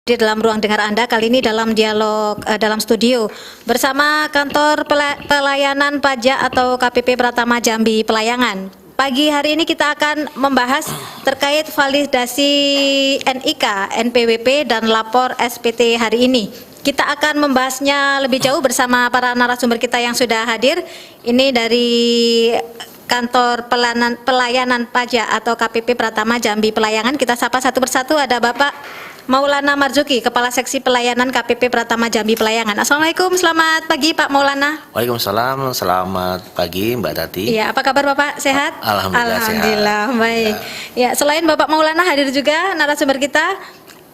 Di dalam ruang dengar Anda kali ini dalam dialog dalam studio bersama Kantor Pelayanan Pajak atau KPP Pratama Jambi Pelayangan. Pagi hari ini kita akan membahas terkait validasi NIK, NPWP dan lapor SPT hari ini. Kita akan membahasnya lebih jauh bersama para narasumber kita yang sudah hadir. Ini dari Kantor Pelayanan Pajak atau KPP Pratama Jambi Pelayangan. Kita sapa satu persatu. Ada Bapak Maulana Marzuki, Kepala Seksi Pelayanan KPP Pratama Jambi Pelayangan. Assalamualaikum, selamat pagi Pak Maulana. Waalaikumsalam, selamat pagi Mbak Tati. Iya, apa kabar Bapak? Sehat? Alhamdulillah sehat. Baik. Ya, selain Bapak Maulana hadir juga narasumber kita,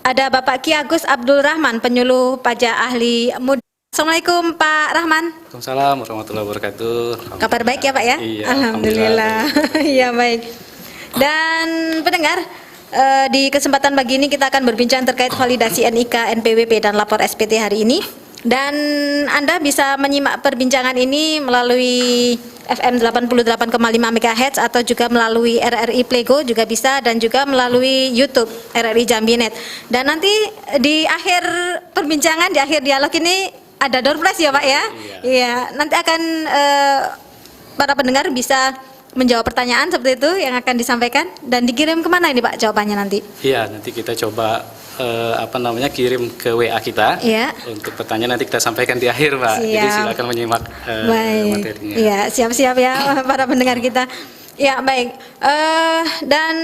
ada Bapak Ki Agus Abdul Rahman, penyuluh pajak ahli muda. Assalamualaikum Pak Rahman. Waalaikumsalam warahmatullahi wabarakatuh. Kabar baik ya Pak ya? Iya, Alhamdulillah. Iya baik. Dan pendengar, di kesempatan pagi ini kita akan berbincang terkait validasi NIK, NPWP dan lapor SPT hari ini. Dan Anda bisa menyimak perbincangan ini melalui FM 88,5 MHz atau juga melalui RRI Plego juga bisa, dan juga melalui YouTube RRI Jambi.net. Dan nanti di akhir perbincangan, di akhir dialog ini ada door prize ya Pak ya? Iya. Nanti akan para pendengar bisa menjawab pertanyaan seperti itu yang akan disampaikan, dan dikirim kemana ini Pak jawabannya nanti? Iya, nanti kita coba kirim ke WA kita. Iya. Untuk pertanyaan nanti kita sampaikan di akhir Pak. Siap. Jadi silakan menyimak materinya. Iya, siap-siap ya para pendengar kita. Ya baik, dan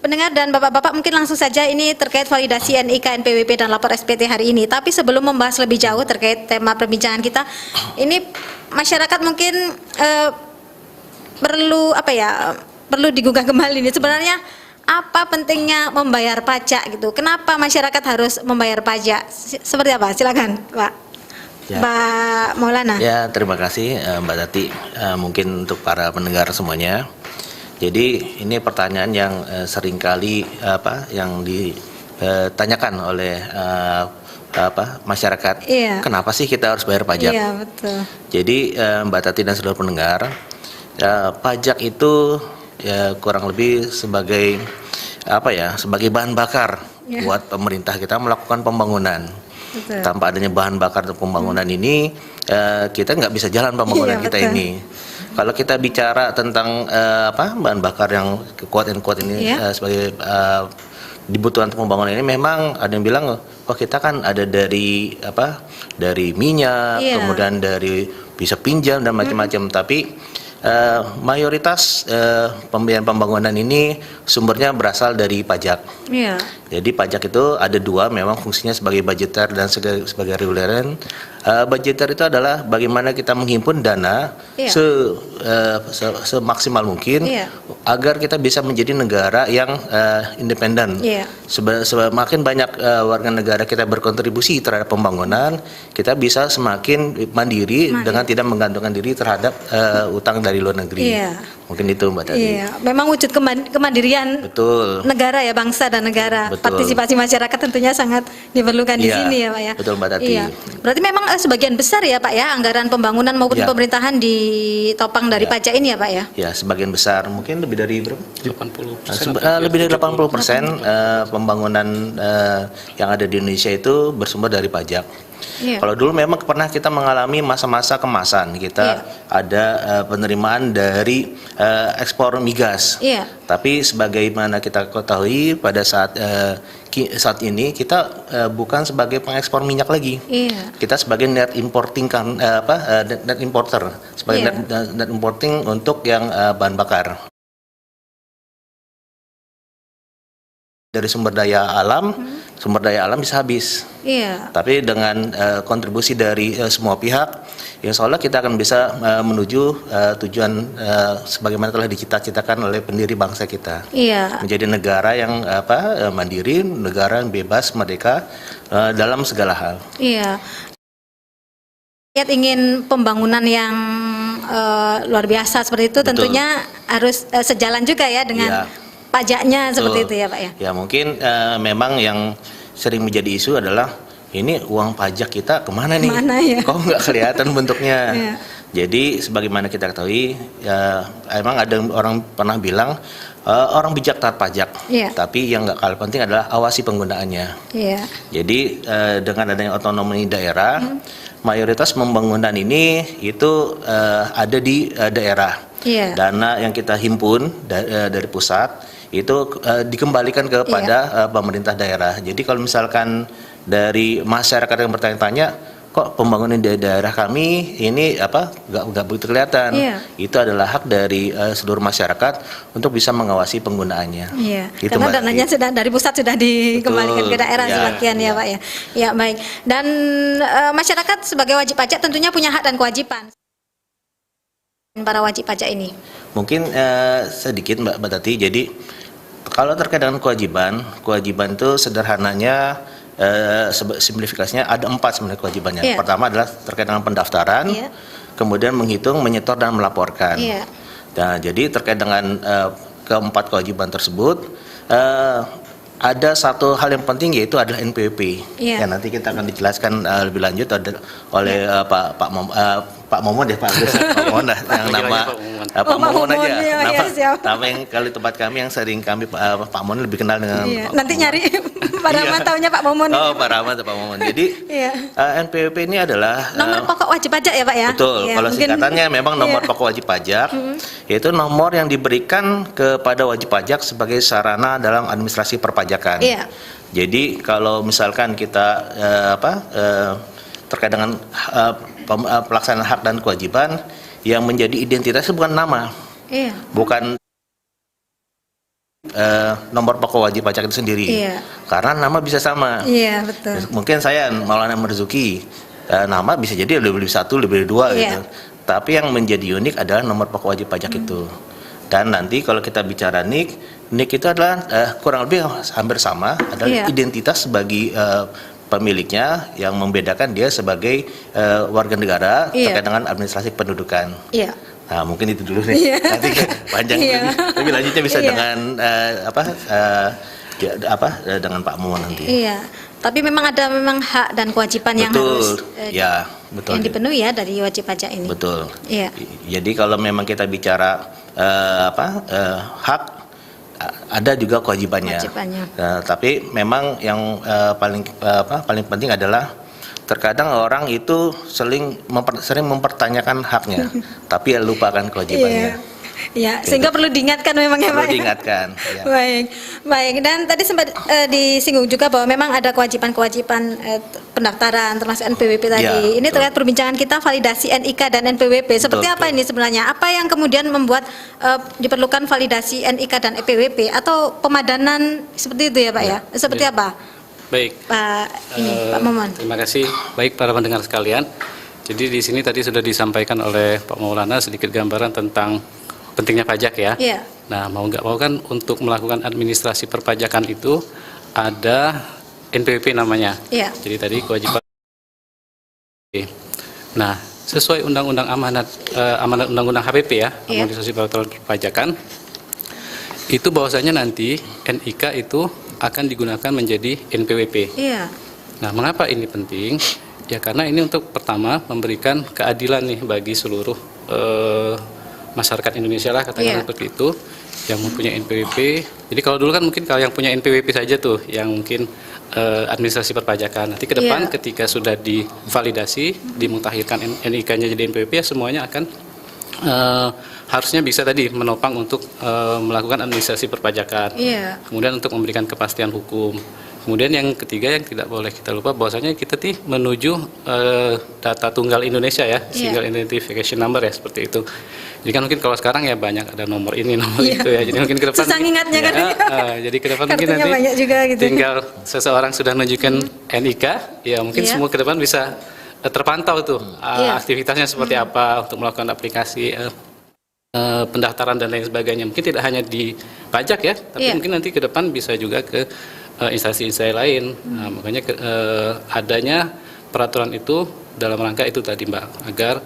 pendengar dan bapak-bapak mungkin langsung saja ini terkait validasi NIK, NPWP dan lapor SPT hari ini. Tapi sebelum membahas lebih jauh terkait tema perbincangan kita, ini masyarakat mungkin perlu digugah kembali nih. Sebenarnya apa pentingnya membayar pajak gitu? Kenapa masyarakat harus membayar pajak? Seperti apa? Silakan Pak. Ya. Pak Maulana. Ya, terima kasih Mbak Tati. Mungkin untuk para pendengar semuanya. Jadi ini pertanyaan yang seringkali yang ditanyakan oleh masyarakat. Iya. Kenapa sih kita harus bayar pajak? Iya, betul. Jadi Mbak Tati dan seluruh pendengar, pajak itu ya kurang lebih sebagai sebagai bahan bakar buat pemerintah kita melakukan pembangunan. Betul. Tanpa adanya bahan bakar untuk pembangunan ini, kita nggak bisa jalan pembangunan kita betul. ini. Kalau kita bicara tentang bahan bakar yang quote ini sebagai dibutuhkan untuk pembangunan ini, memang ada yang bilang, oh kita kan ada dari minyak, kemudian dari bisa pinjam dan macam-macam. Tapi mayoritas pembiayaan pembangunan ini sumbernya berasal dari pajak. Iya. Jadi pajak itu ada dua, memang fungsinya sebagai budgeter dan sebagai reguleran. Budgeter itu adalah bagaimana kita menghimpun dana semaksimal mungkin agar kita bisa menjadi negara yang independen. Semakin banyak warga negara kita berkontribusi terhadap pembangunan, kita bisa semakin mandiri dengan tidak menggantungkan diri terhadap utang dari luar negeri. Mungkin itu Mbak Tati. Iya, memang wujud kemandirian negara ya, bangsa dan negara. Betul. Partisipasi masyarakat tentunya sangat diperlukan di sini ya Pak ya. Betul Mbak Tati. Iya. Berarti memang sebagian besar ya Pak ya anggaran pembangunan maupun pemerintahan ditopang dari pajak ini ya Pak ya. Ya, sebagian besar, mungkin lebih dari berapa? 80%. Lebih dari 80% pembangunan yang ada di Indonesia itu bersumber dari pajak. Kalau dulu memang pernah kita mengalami masa-masa kemasan, kita ada penerimaan dari ekspor migas. Tapi sebagaimana kita ketahui pada saat ini kita bukan sebagai pengekspor minyak lagi. Kita sebagai net importing net importer, sebagai net importing untuk yang bahan bakar. Dari sumber daya alam bisa habis. Tapi dengan kontribusi dari semua pihak, insya Allah kita akan bisa menuju tujuan sebagaimana telah dicita-citakan oleh pendiri bangsa kita. Menjadi negara yang mandiri, negara yang bebas, merdeka dalam segala hal. Ingin pembangunan yang luar biasa seperti itu. Betul. Tentunya harus sejalan juga ya dengan pajaknya. Betul. Seperti itu ya Pak ya. Ya mungkin memang yang sering menjadi isu adalah ini uang pajak kita kemana nih? Kok nggak kelihatan bentuknya? Jadi sebagaimana kita ketahui, emang ada orang pernah bilang orang bijak taat pajak. Iya. Tapi yang nggak kalah penting adalah awasi penggunaannya. Iya. Jadi dengan adanya otonomi daerah, mayoritas pembangunan ini itu ada di daerah. Iya. Dana yang kita himpun dari pusat itu dikembalikan kepada pemerintah daerah. Jadi kalau misalkan dari masyarakat yang bertanya-tanya, kok pembangunan di daerah kami ini nggak begitu kelihatan. Iya. Itu adalah hak dari seluruh masyarakat untuk bisa mengawasi penggunaannya. Iya, Gitu, karena Mbak. dananya sudah dari pusat sudah dikembalikan ke daerah Ya, sebagian ya ya. Pak ya. Ya baik. Dan masyarakat sebagai wajib pajak tentunya punya hak dan kewajiban. Para wajib pajak ini. Mungkin sedikit Mbak Tati. Jadi kalau terkait dengan kewajiban itu sederhananya simplifikasinya ada 4 sebenarnya kewajibannya. Iya. Pertama adalah terkait dengan pendaftaran, Iya. kemudian menghitung, menyetor dan melaporkan. Iya. Nah, jadi terkait dengan keempat kewajiban tersebut ada satu hal yang penting yaitu adalah NPWP. Iya. Ya, nanti kita akan dijelaskan lebih lanjut oleh Pak Momon ya Pak Agus. Pak Momon lah, yang Panggil nama aja Pak Momon. Pak Pak Momon Momon, aja. iya, iya, siap. Nama yang kalau di tempat kami yang sering kami Pak Momon lebih kenal dengan Iya. Pak Nanti Momon. nyari Pak Rahmat taunya Pak Momon. Oh, Pak Rahmat Pak Momon. Jadi Iya. NPWP ini adalah Nomor pokok wajib pajak ya Pak ya? betul. Iya, Kalau mungkin- singkatannya memang nomor Iya. pokok wajib pajak, yaitu nomor yang diberikan kepada wajib pajak sebagai sarana dalam administrasi perpajakan. Iya. Jadi kalau misalkan kita terkait dengan pelaksanaan hak dan kewajiban, yang menjadi identitas itu bukan nama, Iya. bukan nomor pokok wajib pajak itu sendiri. Iya. Karena nama bisa sama. Iya, betul. Mungkin saya Maulana Marzuki, nama bisa jadi lebih dari 1, lebih dari 2 Iya. gitu. Tapi yang menjadi unik adalah nomor pokok wajib pajak itu. Dan nanti kalau kita bicara NIK itu adalah kurang lebih hampir sama, adalah Iya. identitas bagi pemiliknya yang membedakan dia sebagai warga negara Iya. terkait dengan administrasi pendudukan. Iya. Nah, mungkin itu dulu nih. Iya. Nanti panjang Iya. lebih lanjutnya bisa Iya. dengan dengan Pak Momon nanti. Iya. Tapi memang ada hak dan kewajiban yang harus Ya, betul. yang dipenuhi ya dari wajib pajak ini. Betul. Iya. Jadi kalau memang kita bicara hak, ada juga kewajibannya. Kewajibannya. Tapi memang yang paling penting adalah terkadang orang itu sering mempertanyakan haknya, tapi lupakan kewajibannya. Ya, sehingga perlu diingatkan memang ya Pak. Perlu diingatkan. Ya. Baik, baik. Dan tadi sempat disinggung juga bahwa memang ada kewajiban-kewajiban pendaftaran termasuk NPWP tadi. Ya, Ini betul. terkait perbincangan kita validasi NIK dan NPWP. Seperti Betul, apa betul. ini sebenarnya? Apa yang kemudian membuat diperlukan validasi NIK dan NPWP atau pemadanan seperti itu ya Pak ya? Seperti Ya. apa? Baik. Pak Momon. Terima kasih. Baik para pendengar sekalian. Jadi di sini tadi sudah disampaikan oleh Pak Maulana sedikit gambaran tentang pentingnya pajak ya. Iya. Nah, mau nggak mau kan untuk melakukan administrasi perpajakan itu ada NPWP namanya. Iya. Jadi tadi kewajiban. Nah, sesuai undang-undang amanat undang-undang HPP ya, Iya. administrasi perpajakan, itu bahwasanya nanti NIK itu akan digunakan menjadi NPWP. Iya. Nah, mengapa ini penting? Ya karena ini untuk pertama memberikan keadilan nih bagi seluruh masyarakat Indonesia lah katakanlah Iya. seperti itu yang mempunyai NPWP. Jadi kalau dulu kan mungkin kalau yang punya NPWP saja tuh yang mungkin administrasi perpajakan. Nanti ke depan Iya. ketika sudah divalidasi, dimutakhirkan NIK-nya jadi NPWP ya semuanya akan harusnya bisa tadi menopang untuk melakukan administrasi perpajakan. Iya. Kemudian untuk memberikan kepastian hukum. Kemudian yang ketiga yang tidak boleh kita lupa bahwasanya kita menuju data tunggal Indonesia ya, single identification number ya seperti itu. Jadi kan mungkin kalau sekarang ya banyak ada nomor ini, nomor Iya. itu ya. Jadi mungkin ke depan Susah ngingatnya kan. jadi ke depan mungkin Kartunya nanti banyak juga gitu. tinggal seseorang sudah menunjukkan NIK, ya mungkin Iya. semua ke depan bisa terpantau tuh Iya. aktivitasnya seperti apa untuk melakukan aplikasi pendaftaran dan lain sebagainya. Mungkin tidak hanya di pajak ya, tapi Iya. mungkin nanti ke depan bisa juga ke instansi-instansi lain. Nah, makanya adanya peraturan itu dalam rangka itu tadi Mbak, agar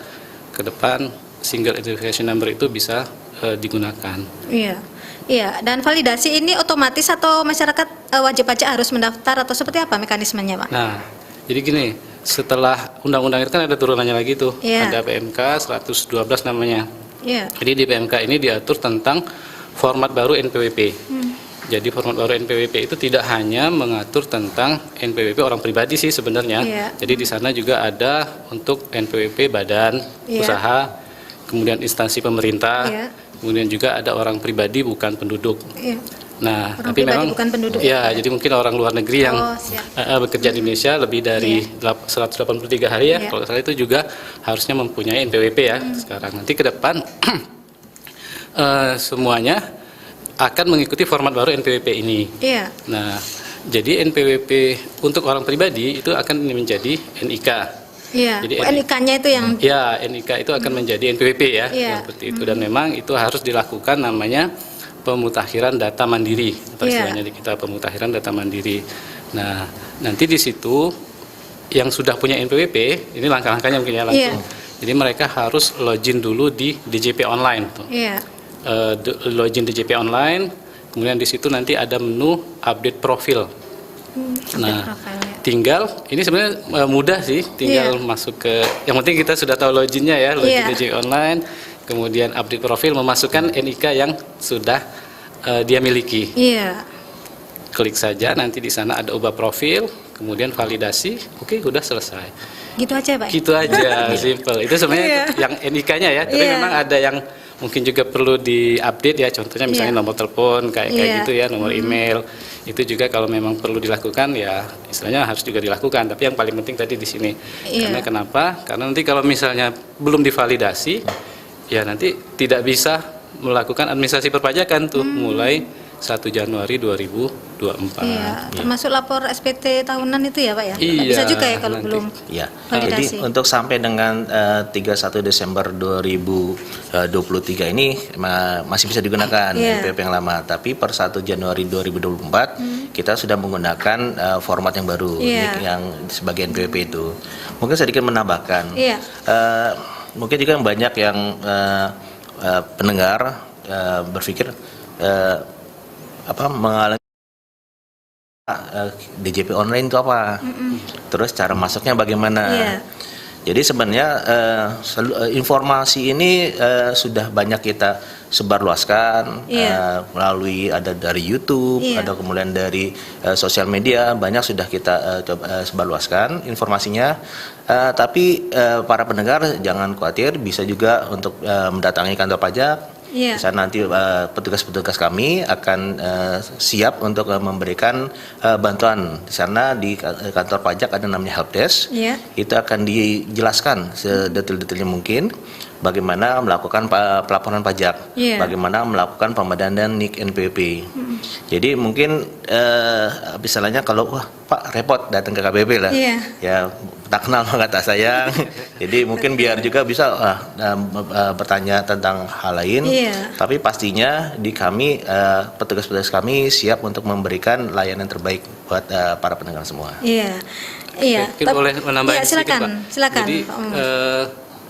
ke depan single identification number itu bisa digunakan. Iya. Iya, dan validasi ini otomatis atau masyarakat wajib pajak harus mendaftar atau seperti apa mekanismenya, Pak? Nah, jadi gini, setelah undang-undang itu kan ada turunannya lagi tuh, Iya. ada PMK 112 namanya. Iya. Jadi di PMK ini diatur tentang format baru NPWP. Jadi format baru NPWP itu tidak hanya mengatur tentang NPWP orang pribadi sih sebenarnya. Jadi di sana juga ada untuk NPWP badan usaha, kemudian instansi pemerintah, kemudian juga ada orang pribadi bukan penduduk. Nah, orang tapi memang bukan penduduk. jadi mungkin orang luar negeri yang bekerja di Indonesia lebih dari 183 hari ya. Kalau salah itu juga harusnya mempunyai NPWP ya sekarang. Nanti ke depan semuanya akan mengikuti format baru NPWP ini. Nah, jadi NPWP untuk orang pribadi itu akan menjadi NIK. Jadi NIK-nya itu yang NIK itu akan menjadi NPWP ya, seperti itu. Dan memang itu harus dilakukan namanya pemutakhiran data mandiri, atau istilahnya di kita pemutakhiran data mandiri. Nah, nanti di situ yang sudah punya NPWP, ini langkah-langkahnya mungkin ya langsung. Jadi mereka harus login dulu di DJP online. Login DJP online, kemudian di situ nanti ada menu update profil. Nah, tinggal ini sebenarnya mudah sih, tinggal masuk ke, yang penting kita sudah tahu loginnya ya, login DJP online. Kemudian update profil, memasukkan NIK yang sudah dia miliki. Klik saja, nanti di sana ada ubah profil, kemudian validasi, oke, udah selesai. Gitu aja, Pak? Gitu aja, simple. Itu sebenarnya yang NIK-nya ya, tapi memang ada yang mungkin juga perlu diupdate ya, contohnya misalnya nomor telepon, kayak gitu ya, nomor email. Itu juga kalau memang perlu dilakukan ya, istilahnya harus juga dilakukan. Tapi yang paling penting tadi di sini. Karena kenapa? Karena nanti kalau misalnya belum divalidasi, ya nanti tidak bisa melakukan administrasi perpajakan tuh mulai 1 Januari 2024. Termasuk lapor SPT tahunan itu ya, Pak ya? Bisa juga ya kalau belum validasi. Jadi untuk sampai dengan 31 Desember 2023 ini masih bisa digunakan NPWP yang lama, tapi per 1 Januari 2024 kita sudah menggunakan format yang baru yang sebagai NPWP itu. Mungkin sedikit menambahkan. Mungkin juga banyak yang pendengar berpikir mengalami DJP online itu apa, terus cara masuknya bagaimana. Jadi sebenarnya informasi ini sudah banyak kita sebarluaskan melalui, ada dari YouTube, ada kemudian dari sosial media, banyak sudah kita sebarluaskan informasinya. Tapi para pendengar jangan khawatir, bisa juga untuk mendatangi kantor pajak. Bisa nanti petugas-petugas kami akan siap untuk memberikan bantuan. Di sana di kantor pajak ada namanya helpdesk. Itu akan dijelaskan sedetail-detailnya mungkin bagaimana melakukan pelaporan pajak, bagaimana melakukan pemadanan NIK NPWP. Jadi mungkin misalnya kalau Pak repot datang ke KPP lah, ya tak kenal maka tak sayang. Jadi mungkin biar juga bisa bertanya tentang hal lain. Tapi pastinya di kami petugas-petugas kami siap untuk memberikan layanan terbaik buat para pendengar semua. Kita boleh menambahkan sedikit, Pak. Silakan. Jadi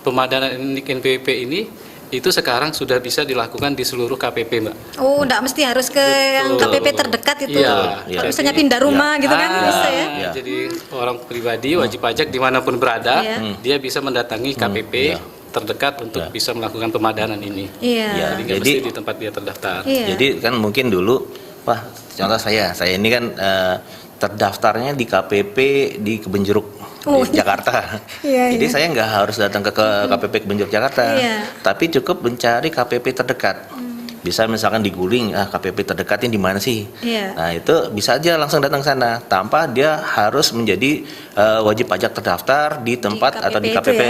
pemadanan NIK NPWP ini itu sekarang sudah bisa dilakukan di seluruh KPP, Mbak. Enggak mesti harus ke yang KPP terdekat itu. Misalnya pindah rumah gitu kan bisa ya. Jadi orang pribadi wajib pajak dimanapun berada, dia bisa mendatangi KPP terdekat untuk bisa melakukan pemadanan ini. Jadi nggak mesti di tempat dia terdaftar. Jadi kan mungkin dulu, contoh saya ini kan terdaftarnya di KPP di Kebonjeruk. Jakarta. Jadi saya nggak harus datang ke KPP Kebonjeruk Jakarta, tapi cukup mencari KPP terdekat. Bisa misalkan di Guling, KPP terdekatnya di mana sih? Nah itu bisa aja langsung datang sana tanpa dia harus menjadi wajib pajak terdaftar di tempat atau di KPP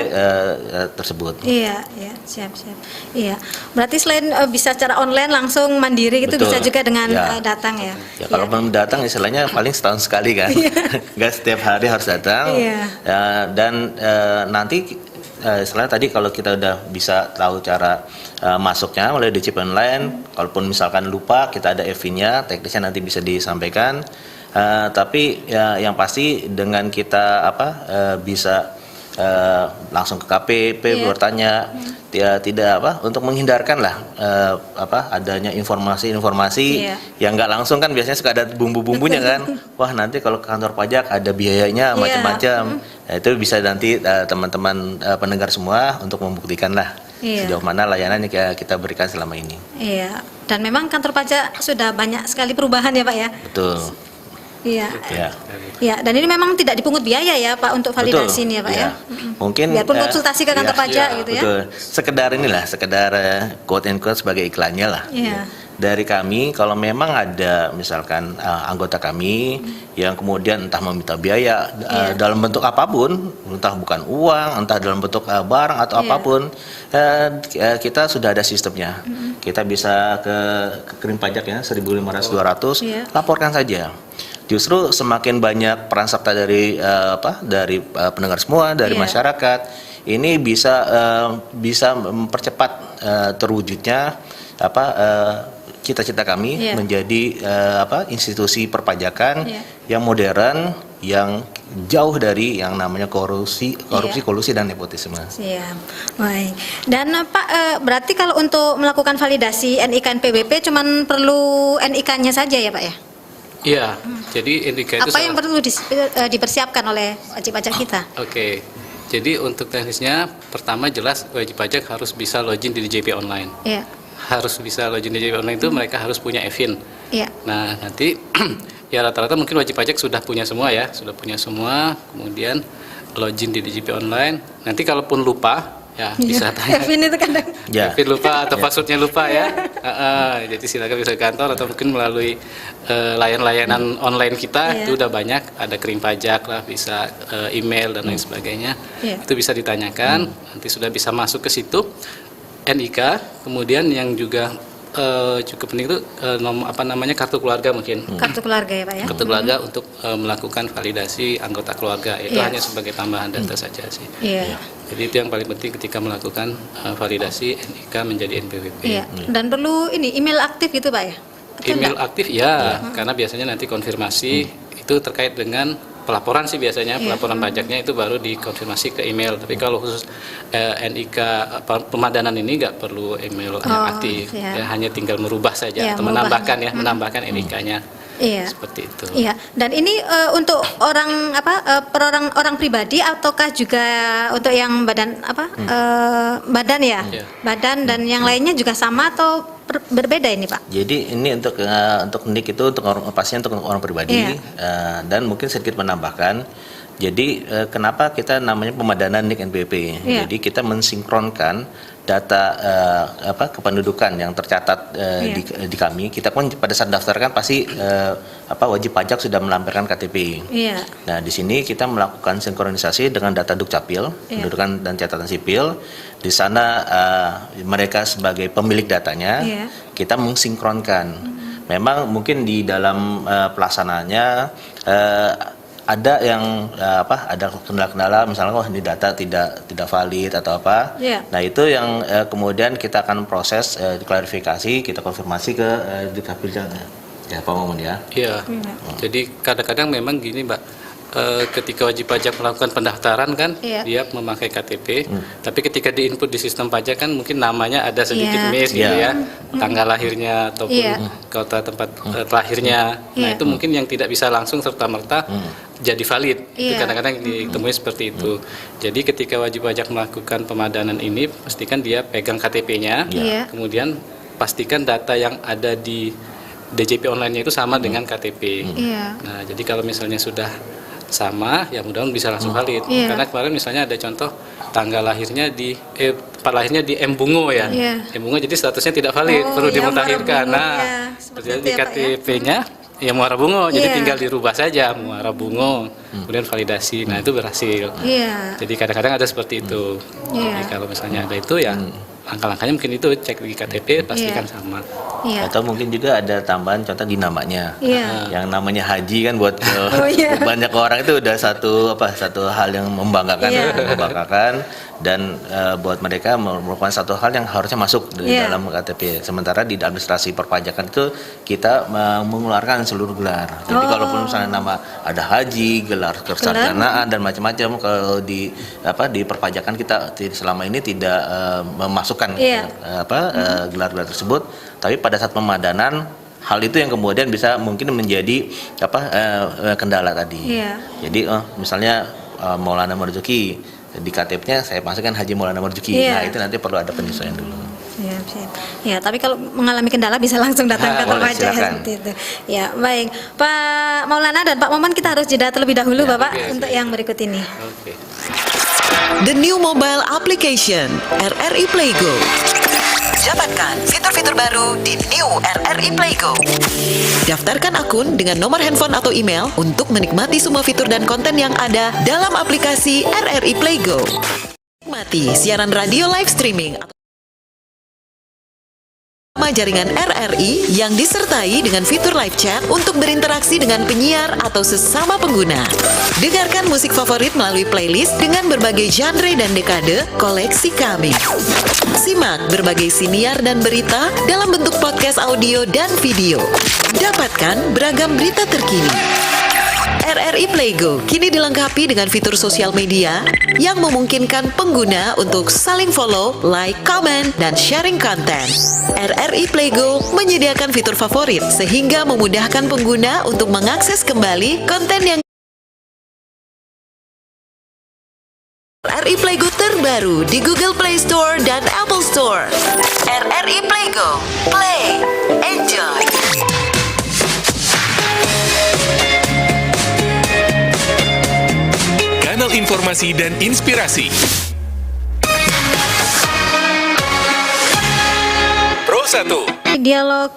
tersebut. Siap. Berarti selain bisa secara online langsung mandiri itu bisa juga dengan datang ya. Kalau belum datang istilahnya paling setahun sekali kan, nggak setiap hari harus datang. Dan nanti setelah tadi kalau kita udah bisa tahu cara masuknya melalui DJP online, kalaupun misalkan lupa kita ada FV-nya, teknisnya nanti bisa disampaikan. Tapi yang pasti dengan kita bisa langsung ke KPP bertanya, tidak untuk menghindarkan lah adanya informasi-informasi yang nggak langsung kan biasanya suka ada bumbu-bumbunya kan. Wah nanti kalau ke kantor pajak ada biayanya macam-macam. Nah, itu bisa nanti teman-teman pendengar semua untuk membuktikan lah. Iya. sejauh mana layanan yang kita berikan selama ini. Iya. Dan memang kantor pajak sudah banyak sekali perubahan ya Pak ya. Betul. Iya. Ya. Ya, dan ini memang tidak dipungut biaya ya Pak untuk validasi Betul, ini ya Pak iya. ya. Mungkin Biarpun konsultasi ke kantor pajak gitu ya. betul. Sekedar quote and quote sebagai iklannya lah. Iya. Dari kami, kalau memang ada misalkan anggota kami yang kemudian entah meminta biaya dalam bentuk apapun, entah bukan uang, entah dalam bentuk barang atau apapun, kita sudah ada sistemnya. Kita bisa ke Krim Pajak ya 1.500-200, laporkan saja. Justru semakin banyak peran serta dari pendengar semua, dari masyarakat, ini bisa mempercepat terwujudnya cita-cita kami menjadi institusi perpajakan yang modern, yang jauh dari yang namanya korupsi, kolusi dan nepotisme. Siap. Baik. Dan Pak, berarti kalau untuk melakukan validasi NIK NPWP cuman perlu NIK-nya saja ya Pak ya? Iya. Jadi NIK itu apa yang perlu dipersiapkan oleh wajib pajak kita? Oke. Jadi untuk teknisnya, pertama jelas wajib pajak harus bisa login di DJP online. Iya. Harus bisa login di DJP online itu mereka harus punya EVIN. Iya. Nah nanti ya rata-rata mungkin wajib pajak sudah punya semua ya, kemudian login di DJP online. Nanti kalaupun lupa ya bisa tanya. EVIN itu kadang. EVIN lupa atau passwordnya lupa ya. Jadi silakan bisa ke kantor atau mungkin melalui layanan online kita itu udah banyak, ada Krim Pajak lah, bisa email dan lain sebagainya. Itu bisa ditanyakan, nanti sudah bisa masuk ke situ. NIK, kemudian yang juga cukup penting itu kartu keluarga mungkin. Kartu keluarga ya Pak ya. Kartu keluarga untuk melakukan validasi anggota keluarga, itu hanya sebagai tambahan data saja sih. Iya. Jadi itu yang paling penting ketika melakukan validasi NIK menjadi NPWP. Iya. Dan perlu ini email aktif gitu Pak ya? Atau Email enggak? aktif ya, karena biasanya nanti konfirmasi itu terkait dengan pelaporan sih biasanya, pelaporan pajaknya itu baru dikonfirmasi ke email. Tapi kalau khusus NIK pemadanan ini nggak perlu email yang aktif, ya, hanya tinggal merubah saja atau menambahkan NIK-nya. Iya. Seperti itu. Iya. Dan ini untuk orang orang pribadi ataukah juga untuk yang badan badan ya? Badan dan yang lainnya juga sama atau berbeda ini Pak? Jadi ini untuk NIK itu untuk pasien untuk orang pribadi dan mungkin sedikit menambahkan. Jadi kenapa kita namanya pemadanan NIK NPWP? Jadi kita mensinkronkan data kependudukan yang tercatat di kami. Kita pun pada saat daftarkan pasti wajib pajak sudah melampirkan KTP. Nah di sini kita melakukan sinkronisasi dengan data Dukcapil, pendudukan dan catatan sipil. Di sana mereka sebagai pemilik datanya, kita mensinkronkan. Memang mungkin di dalam pelaksanaannya ada yang ada kendala-kendala, misalnya ini data tidak valid atau apa. Nah itu yang kemudian kita akan proses klarifikasi, kita konfirmasi ke Dukcapil ya Pak Mamun ya. Iya. Jadi kadang-kadang memang gini Mbak. Ketika wajib pajak melakukan pendaftaran kan dia memakai KTP, tapi ketika diinput di sistem pajak kan mungkin namanya ada sedikit miss gitu ya, tanggal lahirnya ataupun kota tempat lahirnya. Nah itu mungkin yang tidak bisa langsung serta-merta jadi valid. Itu kadang-kadang ditemui seperti itu. Jadi ketika wajib pajak melakukan pemadanan ini, pastikan dia pegang KTP-nya, kemudian pastikan data yang ada di DJP online-nya itu sama dengan KTP. Nah jadi kalau misalnya sudah sama, ya mudah-mudahan bisa langsung valid. Karena kemarin misalnya ada contoh tanggal lahirnya tempat lahirnya di M Bungo ya. M Bungo jadi statusnya tidak valid, perlu dimutakhirkan. Nah, jadi di KTP-nya ya Muara Bungo, jadi tinggal dirubah saja Muara Bungo, kemudian validasi. Nah, itu berhasil. Jadi kadang-kadang ada seperti itu. Jadi kalau misalnya ada itu ya langkah-langkahnya mungkin itu cek di KTP pastikan sama. Atau mungkin juga ada tambahan contoh di namanya. Yang namanya haji kan buat banyak orang itu udah satu hal yang membanggakan dan buat mereka merupakan satu hal yang harusnya masuk di dalam KTP. Sementara di administrasi perpajakan itu kita mengeluarkan seluruh gelar. Jadi kalaupun misalnya nama ada haji, gelar kesarjanaan dan macam-macam, kalau di perpajakan kita selama ini tidak memasukkan gelar-gelar tersebut, tapi pada saat pemadanan hal itu yang kemudian bisa mungkin menjadi kendala tadi. Jadi misalnya Maulana Marzuki di KTP-nya saya masukkan Haji Maulana Marzuki. Iya. Nah, itu nanti perlu ada penyesuaian dulu. Ya, siap. Ya, tapi kalau mengalami kendala bisa langsung datang ke kantor Boleh, pajak ya, silakan. seperti itu. Ya, baik. Pak Maulana dan Pak Momen, kita harus jeda terlebih dahulu, Ya, Bapak, oke, untuk siap. yang berikut ini. Oke. The new mobile application RRI Playgo. Dapatkan fitur-fitur baru di new RRI Playgo. Daftarkan akun dengan nomor handphone atau email untuk menikmati semua fitur dan konten yang ada dalam aplikasi RRI Playgo. Nikmati siaran radio live streaming jaringan RRI yang disertai dengan fitur live chat untuk berinteraksi dengan penyiar atau sesama pengguna. Dengarkan musik favorit melalui playlist dengan berbagai genre dan dekade koleksi kami. Simak berbagai siniar dan berita dalam bentuk podcast audio dan video. Dapatkan beragam berita terkini. RRI Playgo kini dilengkapi dengan fitur sosial media yang memungkinkan pengguna untuk saling follow, like, comment, dan sharing konten. RRI Playgo menyediakan fitur favorit sehingga memudahkan pengguna untuk mengakses kembali konten yang RRI Playgo terbaru di Google Play Store dan Apple Store. RRI Playgo, play, enjoy. Kanal informasi dan inspirasi. Pro 1. Dialog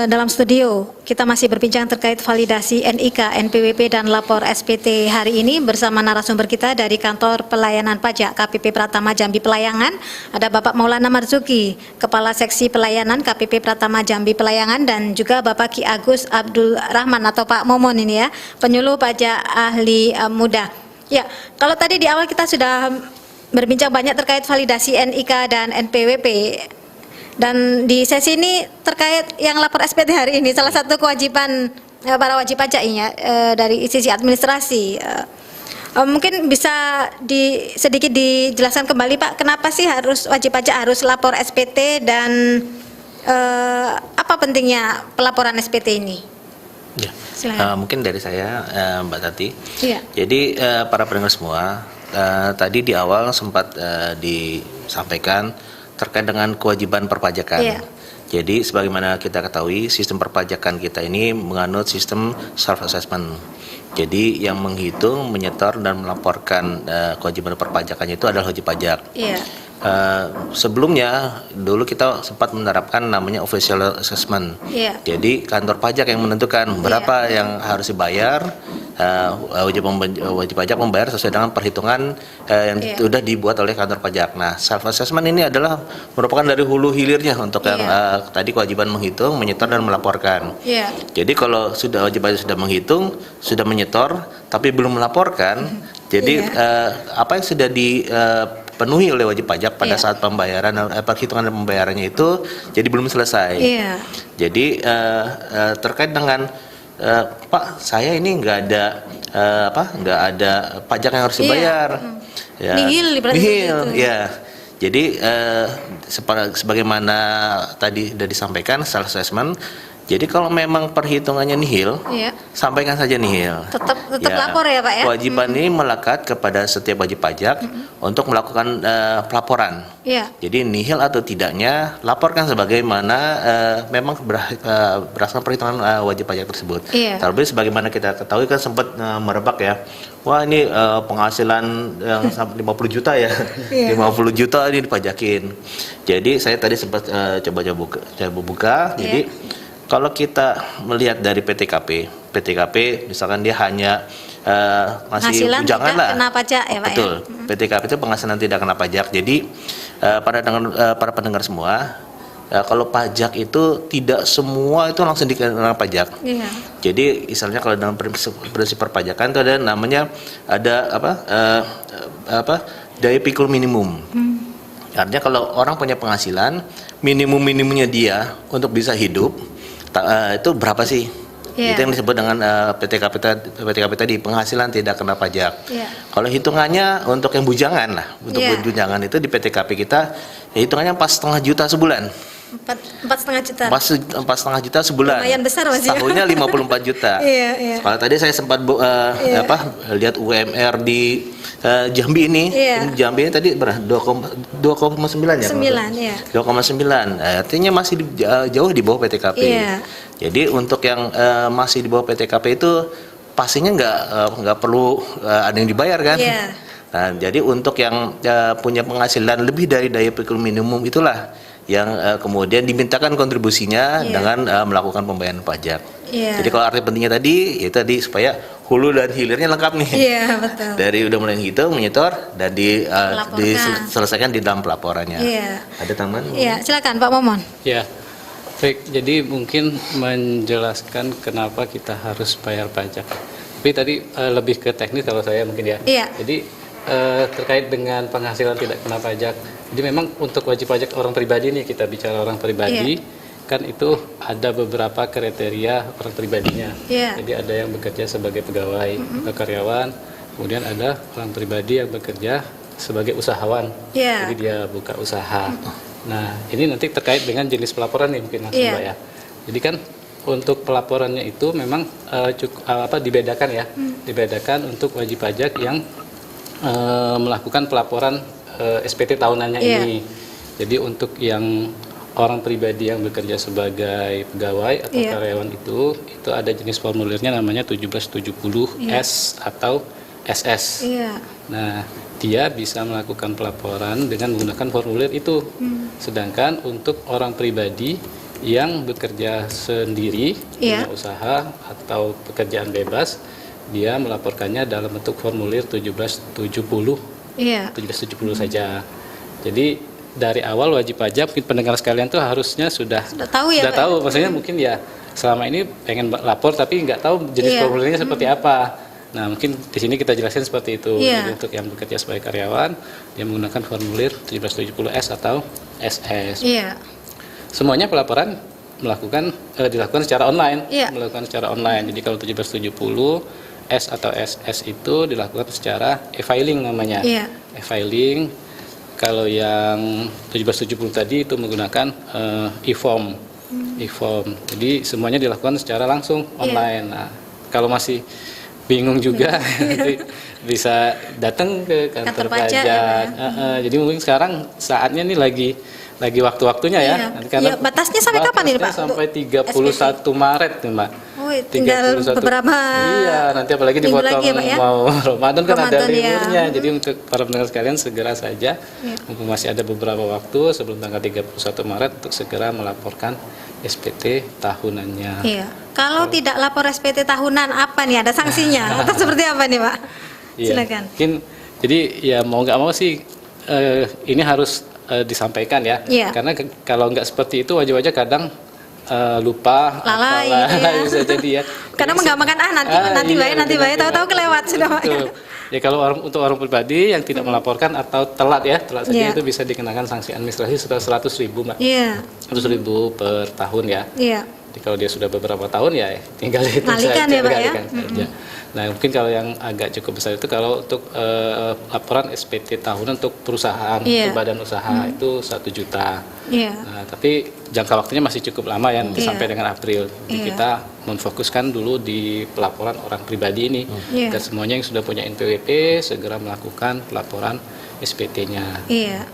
dalam studio, kita masih berbincang terkait validasi NIK, NPWP, dan lapor SPT hari ini bersama narasumber kita dari Kantor Pelayanan Pajak KPP Pratama Jambi Pelayangan. Ada Bapak Maulana Marzuki, Kepala Seksi Pelayanan KPP Pratama Jambi Pelayangan, dan juga Bapak Ki Agus Abdul Rahman atau Pak Momon ini ya, penyuluh pajak ahli muda. Ya, kalau tadi di awal kita sudah berbincang banyak terkait validasi NIK dan NPWP. Dan di sesi ini terkait yang lapor SPT hari ini, salah satu kewajiban para wajib pajak ini ya, dari sisi administrasi. Mungkin bisa sedikit dijelaskan kembali Pak, kenapa sih wajib pajak harus lapor SPT dan apa pentingnya pelaporan SPT ini? Ya. Silakan. Mungkin dari saya, Mbak Tati. Iya. Jadi para pendengar semua, tadi di awal sempat disampaikan terkait dengan kewajiban perpajakan. Iya. Jadi sebagaimana kita ketahui, sistem perpajakan kita ini menganut sistem self assessment. Jadi yang menghitung, menyetor, dan melaporkan kewajiban perpajakannya itu adalah wajib pajak. Iya. Sebelumnya dulu kita sempat menerapkan namanya official assessment. Iya. Jadi kantor pajak yang menentukan berapa yang harus dibayar. Wajib pajak membayar sesuai dengan perhitungan yang sudah dibuat oleh kantor pajak. Nah, self assessment ini adalah merupakan dari hulu hilirnya untuk yang tadi kewajiban menghitung, menyetor, dan melaporkan. Iya. Jadi kalau wajib pajak sudah menghitung, sudah menyetor, tapi belum melaporkan, jadi apa yang sudah dipenuhi oleh wajib pajak pada saat pembayaran, perhitungan dan pembayarannya itu jadi belum selesai. Iya. Jadi terkait dengan Pak, saya ini nggak ada pajak yang harus dibayar. Ya, Nihil nihil, ya. Jadi sebagaimana tadi sudah disampaikan self assessment. Jadi kalau memang perhitungannya nihil, sampaikan saja nihil. Tetap lapor ya Pak ya. Kewajiban ini melekat kepada setiap wajib pajak untuk melakukan pelaporan. Iya. Jadi nihil atau tidaknya laporkan sebagaimana memang berdasarkan perhitungan wajib pajak tersebut. Iya. Terlebih sebagaimana kita ketahui kan sempat merebak ya. Wah ini penghasilan yang sampai 50 juta ya. 50 juta ini dipajakin. Jadi saya tadi sempat coba buka. Jadi kalau kita melihat dari PTKP misalkan dia hanya masih penghasilan tunjangan tidak lah. kena pajak ya Pak. Betul. Ya? PTKP itu penghasilan tidak kena pajak. Jadi para pendengar semua, kalau pajak itu tidak semua itu langsung dikenakan pajak. Iya. Jadi misalnya kalau dalam prinsip perpajakan itu ada namanya daya pikul minimum. Artinya kalau orang punya penghasilan minimumnya dia untuk bisa hidup itu berapa sih? Itu yang disebut dengan PTKP tadi, penghasilan tidak kena pajak. Kalau hitungannya untuk yang bujangan lah, untuk bujangan itu di PTKP kita hitungannya pas 0,5 juta sebulan. 4,5 juta. 4,5 juta sebulan. Lumayan besar, Mas, ya. Setahunnya 54 juta. Iya. Kalau tadi saya sempat lihat UMR di Jambi ini. Iya. Ini Jambi ini tadi berapa? 2,9 ya? 9, iya. 2,9. Artinya masih jauh di bawah PTKP. Iya. Jadi untuk yang masih di bawah PTKP itu pastinya nggak perlu ada yang dibayar kan? Iya. Nah, jadi untuk yang punya penghasilan lebih dari daya pikul minimum itulah yang kemudian dimintakan kontribusinya dengan melakukan pembayaran pajak. Iya. Jadi kalau arti pentingnya tadi, itu tadi supaya hulu dan hilirnya lengkap nih. Iya, betul. Dari udah mulai ngitung, menyetor, dan diselesaikan di dalam pelaporannya. Iya. Ada tambahan? Iya, silakan Pak Momon. Ya, baik. Jadi mungkin menjelaskan kenapa kita harus bayar pajak. Tapi tadi lebih ke teknis kalau saya mungkin ya. Iya. Jadi terkait dengan penghasilan tidak kena pajak. Jadi memang untuk wajib pajak orang pribadi nih, kita bicara orang pribadi, kan itu ada beberapa kriteria orang pribadinya. Jadi ada yang bekerja sebagai pegawai atau karyawan, kemudian ada orang pribadi yang bekerja sebagai usahawan. Jadi dia buka usaha. Nah, ini nanti terkait dengan jenis pelaporan nih mungkin langsung Mbak ya. Jadi kan untuk pelaporannya itu memang dibedakan ya. Dibedakan untuk wajib pajak yang melakukan pelaporan SPT tahunannya ini. Jadi untuk yang orang pribadi yang bekerja sebagai pegawai atau karyawan itu ada jenis formulirnya namanya 1770S atau SS. Nah, dia bisa melakukan pelaporan dengan menggunakan formulir itu. Sedangkan untuk orang pribadi yang bekerja sendiri, punya usaha atau pekerjaan bebas, dia melaporkannya dalam bentuk formulir 1770 saja. Jadi dari awal wajib pajak mungkin pendengar sekalian tuh harusnya sudah tahu ya, sudah tahu. Maksudnya mungkin ya selama ini pengen lapor tapi nggak tahu jenis formulirnya seperti apa. Nah, mungkin di sini kita jelaskan seperti itu. Jadi untuk yang bekerja sebagai karyawan, dia menggunakan formulir 1770S atau SS. Semuanya pelaporan dilakukan secara online. Melakukan secara online. Jadi kalau 1770S atau SS itu dilakukan secara e-filing namanya. E-filing. Kalau yang 1770 tadi itu menggunakan e-form. Jadi semuanya dilakukan secara langsung online. Nah, kalau masih bingung juga nanti bisa datang ke kantor pajak. Jadi mungkin sekarang saatnya nih lagi waktu-waktunya ya. Karena batasnya sampai kapan ini Pak? Sampai 31 Maret nih Mbak. Tinggal beberapa nanti apalagi dipotong mau Ramadan kan ada liburnya. Ya. Jadi untuk para pendengar sekalian segera saja mumpung masih ada beberapa waktu sebelum tanggal 31 Maret untuk segera melaporkan SPT tahunannya. Kalau tidak lapor SPT tahunan apa nih, ada sanksinya atau seperti apa nih Pak? Silakan. Mungkin jadi ya mau nggak mau sih ini harus disampaikan ya. Karena kalau nggak seperti itu wajib-wajib kadang lupa, lalai bisa jadi ya. Karena menggampangkan nanti bayar tahu-tahu kelewat sudah Pak. Ya kalau untuk orang pribadi yang tidak melaporkan atau telat saja itu bisa dikenakan sanksi administrasi sebesar 100.000 Mbak. 100.000 per tahun ya. Jadi kalau dia sudah beberapa tahun ya tinggal itu saja. Nah mungkin kalau yang agak cukup besar itu kalau untuk laporan SPT tahunan untuk perusahaan, untuk badan usaha itu 1 juta. Nah, tapi jangka waktunya masih cukup lama ya, nanti sampai dengan April. Jadi kita memfokuskan dulu di pelaporan orang pribadi ini. Dan semuanya yang sudah punya NPWP segera melakukan pelaporan SPT-nya. Ya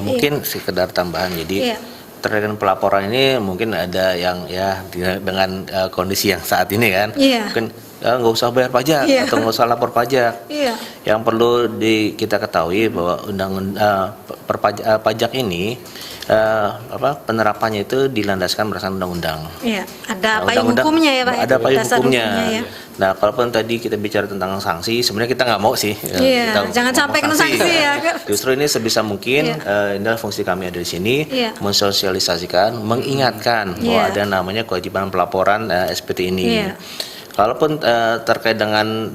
mungkin sekedar tambahan. Jadi terkait dengan pelaporan ini mungkin ada yang ya dengan kondisi yang saat ini kan. Mungkin nggak usah bayar pajak atau nggak usah lapor pajak. Yang perlu kita ketahui bahwa pajak ini penerapannya itu dilandaskan berdasarkan undang-undang. Ada payung hukumnya ya Pak. Ada payung hukumnya. Nah, kalaupun tadi kita bicara tentang sanksi, sebenarnya kita nggak mau sih. Jangan sampai kena sanksi ya. Justru ini sebisa mungkin inilah fungsi kami ada di sini, mensosialisasikan, mengingatkan bahwa ada namanya kewajiban pelaporan SPT ini. Kalaupun terkait dengan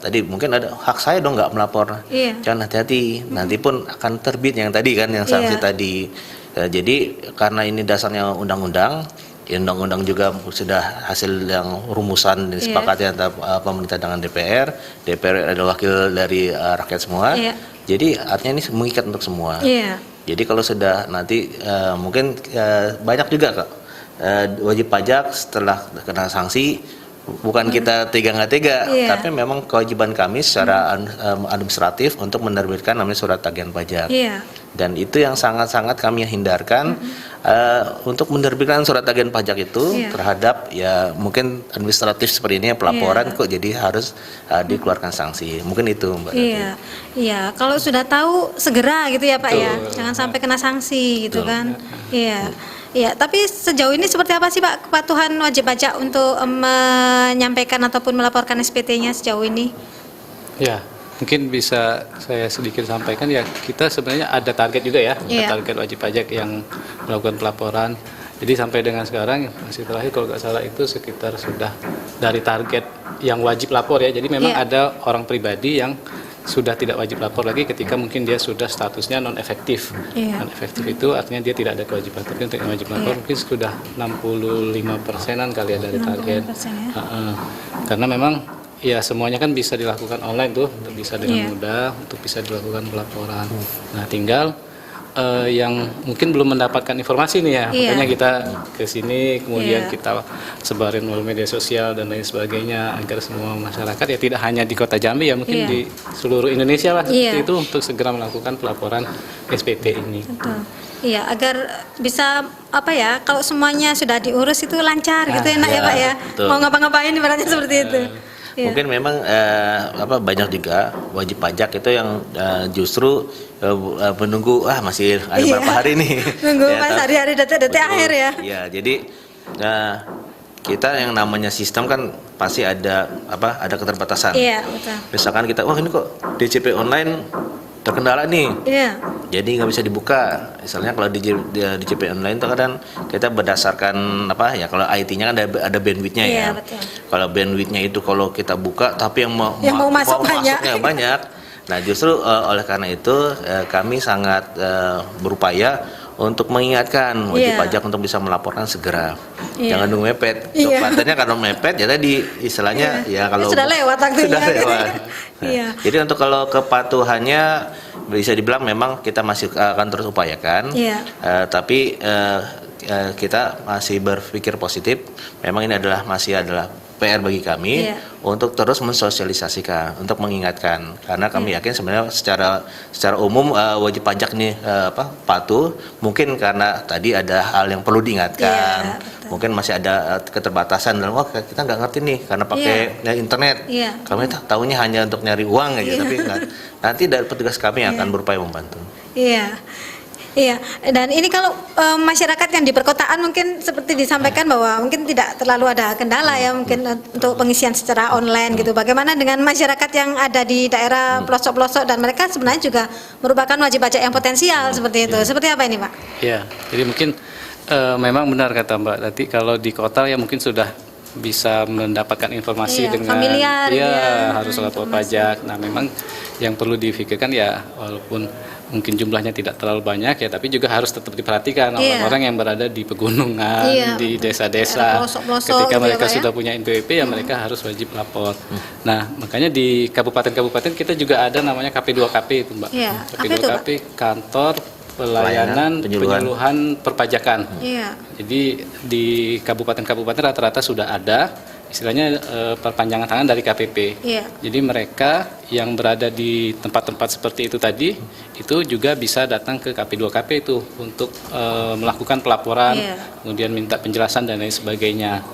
tadi mungkin ada hak saya dong nggak melapor, jangan hati-hati, nanti pun akan terbit yang tadi kan yang sanksi tadi. Jadi karena ini dasarnya undang-undang, undang-undang juga sudah hasil yang rumusan disepakati antara pemerintah dengan DPR adalah wakil dari rakyat semua. Jadi artinya ini mengikat untuk semua. Jadi kalau sudah nanti mungkin banyak juga Kak wajib pajak setelah kena sanksi bukan kita tega nggak tega, tapi memang kewajiban kami secara administratif untuk menerbitkan namanya surat tagihan pajak. Dan itu yang sangat-sangat kami hindarkan untuk menerbitkan surat tagihan pajak itu terhadap ya mungkin administratif seperti ini pelaporan kok jadi harus dikeluarkan sanksi. Mungkin itu Mbak. Iya. Kalau sudah tahu segera gitu ya Pak ya, jangan sampai kena sanksi gitu kan. Iya, tapi sejauh ini seperti apa sih Pak kepatuhan wajib pajak untuk menyampaikan ataupun melaporkan SPT-nya sejauh ini? Ya, mungkin bisa saya sedikit sampaikan ya, kita sebenarnya ada target juga ya, ada target wajib pajak yang melakukan pelaporan. Jadi sampai dengan sekarang masih terakhir kalau nggak salah itu sekitar sudah dari target yang wajib lapor ya. Jadi memang ada orang pribadi yang sudah tidak wajib lapor lagi ketika mungkin dia sudah statusnya non efektif. Non efektif itu artinya dia tidak ada kewajiban, tapi untuk yang wajib lapor mungkin sudah 65%-an kali ya dari target. Karena memang ya semuanya kan bisa dilakukan online tuh, bisa dengan mudah untuk bisa dilakukan pelaporan. Nah tinggal yang mungkin belum mendapatkan informasi nih ya, makanya kita ke sini kemudian kita sebarin melalui media sosial dan lain sebagainya agar semua masyarakat ya tidak hanya di Kota Jambi ya, mungkin di seluruh Indonesia lah seperti itu untuk segera melakukan pelaporan SPT ini. Iya, agar bisa apa ya, kalau semuanya sudah diurus itu lancar gitu enak ya Pak ya. Betul. Mau ngapa-ngapain ibaratnya seperti itu. Mungkin memang banyak juga wajib pajak itu yang justru menunggu masih ada berapa hari nih. Nunggu pas hari-hari detik-detik akhir ya. Iya, jadi kita yang namanya sistem kan pasti ada keterbatasan. Iya, betul. Misalkan kita ini kok DCP online terkendala nih. Jadi nggak bisa dibuka. Misalnya kalau di DCP online itu kadang kita berdasarkan kalau IT-nya kan ada bandwidth-nya ya. Betul. Kalau bandwidth-nya itu kalau kita buka tapi yang mau masuknya banyak. Nah, justru oleh karena itu kami sangat berupaya untuk mengingatkan wajib pajak untuk bisa melaporkan segera. Jangan nunggu mepet. Kelihatannya kalau mepet ya tadi istilahnya kalau sudah lewat waktunya. Sudah lewat. Jadi untuk kalau kepatuhannya bisa dibilang memang kita masih akan terus upayakan. Tapi kita masih berpikir positif. Memang ini masih adalah PR bagi kami untuk terus mensosialisasikan, untuk mengingatkan, karena kami yakin sebenarnya secara umum wajib pajak nih patuh, mungkin karena tadi ada hal yang perlu diingatkan, mungkin masih ada keterbatasan dalam kita nggak ngerti nih karena pakai internet, kami tahunya hanya untuk nyari uang aja, tapi nanti dari petugas kami akan berupaya membantu. Iya, dan ini kalau masyarakat yang di perkotaan mungkin seperti disampaikan bahwa mungkin tidak terlalu ada kendala ya mungkin untuk pengisian secara online gitu. Bagaimana dengan masyarakat yang ada di daerah pelosok-pelosok dan mereka sebenarnya juga merupakan wajib pajak yang potensial seperti itu. Seperti apa ini Pak? Iya, jadi mungkin memang benar kata Mbak. Nanti kalau di kota ya mungkin sudah bisa mendapatkan informasi dengan familiar, harus lapor pajak. Nah memang yang perlu difikirkan ya walaupun mungkin jumlahnya tidak terlalu banyak ya, tapi juga harus tetap diperhatikan orang-orang yang berada di pegunungan, di desa-desa. Ketika mereka sudah punya NPWP ya mereka harus wajib lapor. Nah makanya di kabupaten-kabupaten kita juga ada namanya KP2KP itu Mbak. KP2KP Kantor Pelayanan Penyuluhan Perpajakan. Jadi di kabupaten-kabupaten rata-rata sudah ada istilahnya perpanjangan tangan dari KPP. Jadi mereka yang berada di tempat-tempat seperti itu tadi itu juga bisa datang ke KP2KP itu untuk melakukan pelaporan, kemudian minta penjelasan dan lain sebagainya.